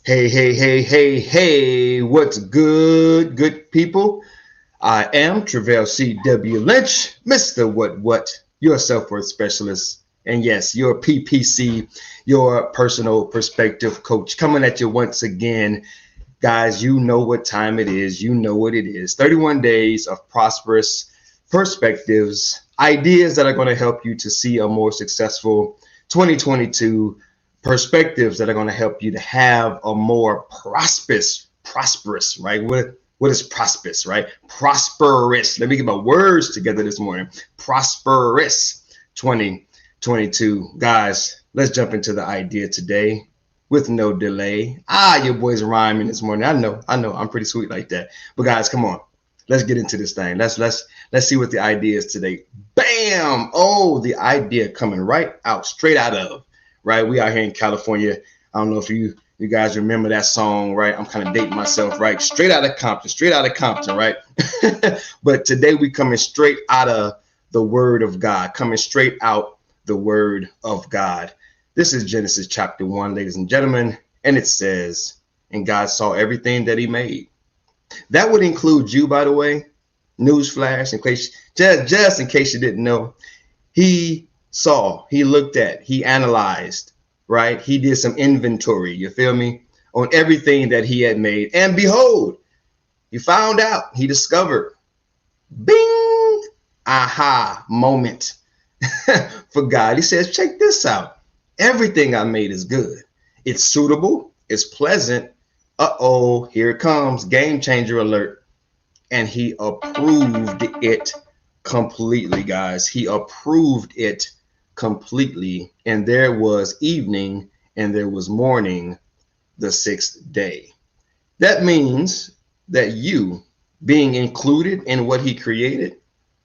Hey, what's good people? I am Travell C.W. Lynch, Mr. What, your self-worth specialist. And yes, your PPC, your personal perspective coach, coming at you once again. Guys, you know what time it is. You know what it is. 31 days of prosperous perspectives, ideas that are going to help you to see a more successful 2022, perspectives that are going to help you to have a more prosperous, right? What is prosperous, right? Prosperous. Let me get my words together this morning. Prosperous 2022. Guys, let's jump into the idea today with no delay. Your boy's rhyming this morning. I know. I'm pretty sweet like that. But guys, come on. Let's get into this thing. Let's see what the idea is today. Bam! Oh, the idea coming right out, straight out of, right? We out here in California. I don't know if you guys remember that song, right? I'm kind of dating myself, right? Straight out of Compton, right? But today we coming straight out of the Word of God, coming straight out the Word of God. This is Genesis chapter 1, ladies and gentlemen, and it says, and God saw everything that he made. That would include you, by the way. Newsflash, in case just in case you didn't know. He saw, he looked at, he analyzed, right? He did some inventory, you feel me, on everything that he had made. And behold, he found out, he discovered, bing, aha moment for God. He says, check this out. Everything I made is good. It's suitable. It's pleasant. Uh-oh, here it comes. Game changer alert. And he approved it completely, guys. He approved it completely. And there was evening and there was morning the sixth day. That means that you being included in what he created,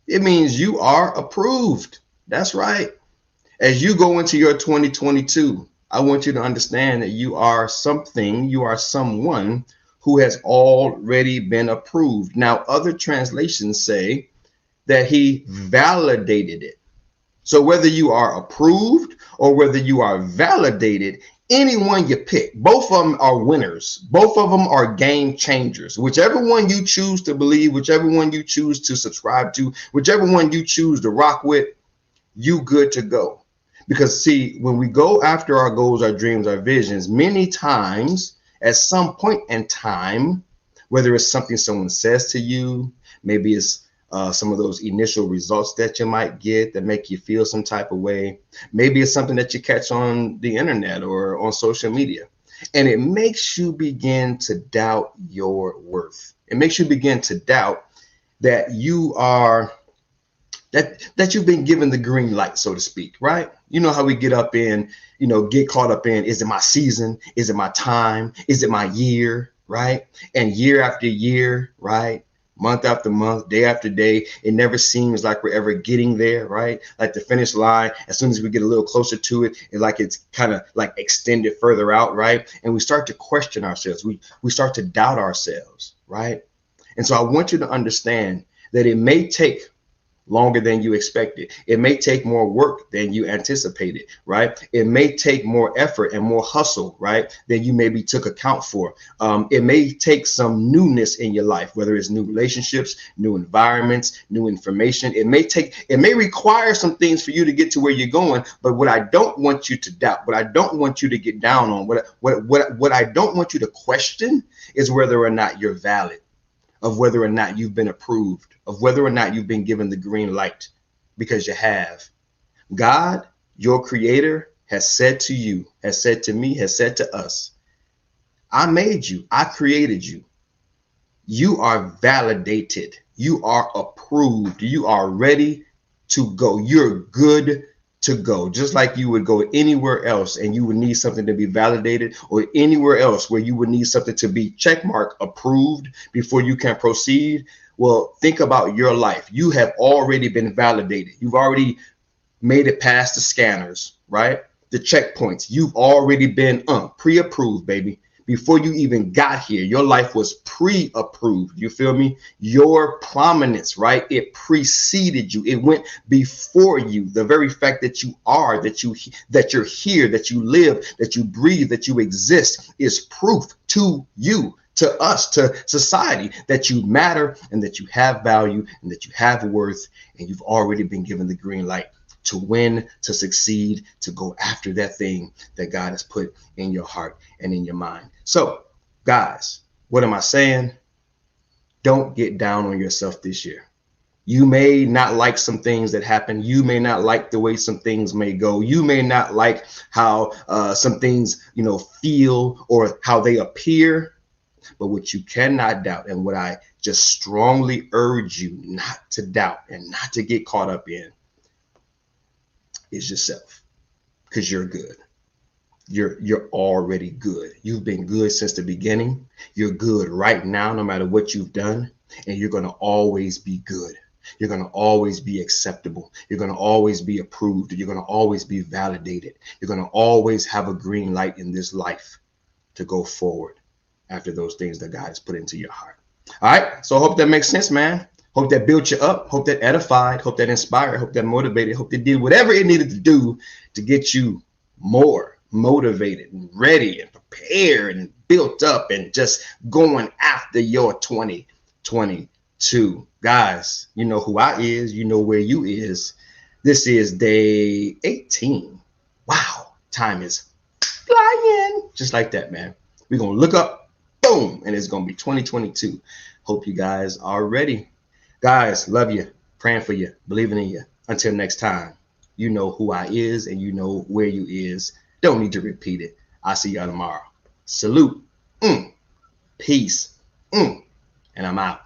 it means you are approved. That's right. As you go into your 2022, I want you to understand that you are something, you are someone who has already been approved. Now, other translations say that he validated it. So whether you are approved or whether you are validated, anyone you pick, both of them are winners. Both of them are game changers. Whichever one you choose to believe, whichever one you choose to subscribe to, whichever one you choose to rock with, you good to go. Because see, when we go after our goals, our dreams, our visions, many times at some point in time, whether it's something someone says to you, maybe it's some of those initial results that you might get that make you feel some type of way. Maybe it's something that you catch on the internet or on social media, and it makes you begin to doubt your worth. It makes you begin to doubt that you are that you've been given the green light, so to speak, right? You know how we get up in, get caught up in, is it my season? Is it my time? Is it my year, right? And year after year, right? Month after month, day after day, it never seems like we're ever getting there, right? Like the finish line, as soon as we get a little closer to it, it's kind of like extended further out, right? And we start to question ourselves. We start to doubt ourselves, right? And so I want you to understand that it may take longer than you expected. It may take more work than you anticipated, right? It may take more effort and more hustle, right, than you maybe took account for. It may take some newness in your life, whether it's new relationships, new environments, new information. It may require some things for you to get to where you're going. But what I don't want you to doubt, what I don't want you to get down on, what I don't want you to question is whether or not you're valid, of whether or not you've been approved, of whether or not you've been given the green light, because you have. God, your creator, has said to you, has said to me, has said to us, I made you, I created you. You are validated. You are approved. You are ready to go. You're good to go, just like you would go anywhere else and you would need something to be validated, or anywhere else where you would need something to be checkmark approved before you can proceed. Well, think about your life. You have already been validated. You've already made it past the scanners, right? The checkpoints. You've already been pre-approved, baby, Before you even got here, your life was pre-approved. You feel me? Your prominence, right? It preceded you. It went before you. The very fact that you are, that you're here, that you live, that you breathe, that you exist is proof to you, to us, to society, that you matter and that you have value and that you have worth, and you've already been given the green light to win, to succeed, to go after that thing that God has put in your heart and in your mind. So, guys, what am I saying? Don't get down on yourself this year. You may not like some things that happen. You may not like the way some things may go. You may not like how some things, feel or how they appear. But what you cannot doubt, and what I just strongly urge you not to doubt and not to get caught up in, is yourself, because you're good. You're already good. You've been good since the beginning. You're good right now, no matter what you've done, and you're going to always be good. You're going to always be acceptable. You're going to always be approved. You're going to always be validated. You're going to always have a green light in this life to go forward after those things that God has put into your heart. All right. So I hope that makes sense, man. Hope that built you up. Hope that edified. Hope that inspired. Hope that motivated. Hope that did whatever it needed to do to get you more motivated and ready and prepared and built up and just going after your 2022. Guys, you know who I is. You know where you is. This is day 18. Wow. Time is flying. Just like that, man. We're going to look up, boom, and it's going to be 2022. Hope you guys are ready. Guys, love you, praying for you, believing in you. Until next time, you know who I is and you know where you is. Don't need to repeat it. I'll see y'all tomorrow. Salute. Peace. And I'm out.